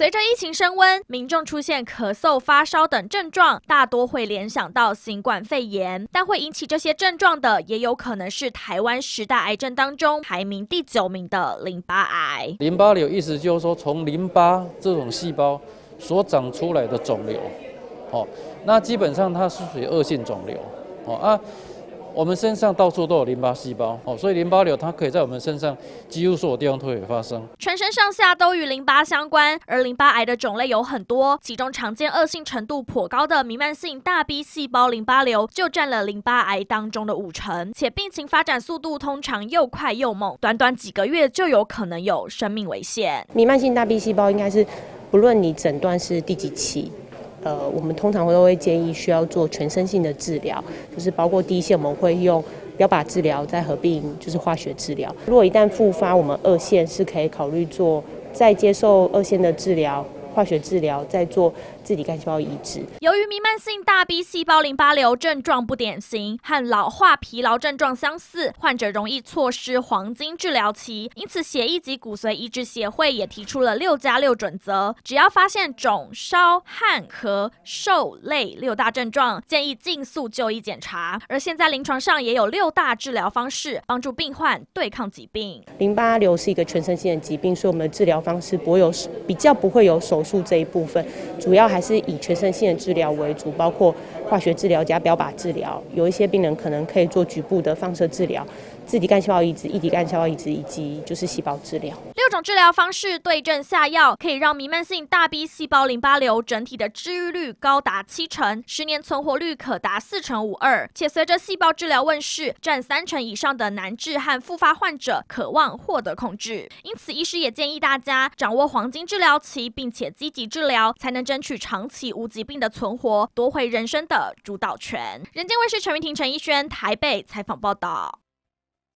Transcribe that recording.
随着疫情升温，民众出现咳嗽、发烧等症状，大多会联想到新冠肺炎，但会引起这些症状的，也有可能是台湾10大癌症当中排名第9名的淋巴癌。淋巴瘤意思就是说，从淋巴这种细胞所长出来的肿瘤，那基本上它是属于恶性肿瘤，我们身上到处都有淋巴细胞，所以淋巴瘤它可以在我们身上几乎所有地方都会发生。全身上下都与淋巴相关，而淋巴癌的种类有很多，其中常见恶性程度颇高的弥漫性大 B 细胞淋巴瘤就占了淋巴癌当中的50%，且病情发展速度通常又快又猛，短短几个月就有可能有生命危险。弥漫性大 B 细胞应该是不论你诊断是第几期。我们通常都会建议需要做全身性的治疗，就是包括第一线我们会用标靶治疗，再合并就是化学治疗。如果一旦复发，我们2线是可以考虑做再接受2线的治疗。化学治疗，再做自体干细胞移植。由于弥漫性大 B 细胞淋巴瘤症状不典型，和老化疲劳症状相似，患者容易错失黄金治疗期。因此，血液及骨髓移植协会也提出了6+6准则，只要发现肿、烧、汗、咳、瘦、累6大症状，建议尽速就医检查。而现在临床上也有6大治疗方式，帮助病患对抗疾病。淋巴瘤是一个全身性的疾病，所以我们的治疗方式比较不会有手术这一部分，主要还是以全身性的治疗为主，包括化学治疗加标靶治疗。有一些病人可能可以做局部的放射治疗、自体干细胞移植、异体干细胞移植以及就是细胞治疗。6种治疗方式对症下药，可以让弥漫性大 B 细胞淋巴瘤整体的治愈率高达70%，10年存活率可达4.52%，且随着细胞治疗问世，占30%以上的难治和复发患者渴望获得控制。因此，医师也建议大家掌握黄金治疗期，并且积极治疗，才能争取长期无疾病的存活，夺回人生的主导权。人间卫视陈云婷、陈奕轩台北采访报道。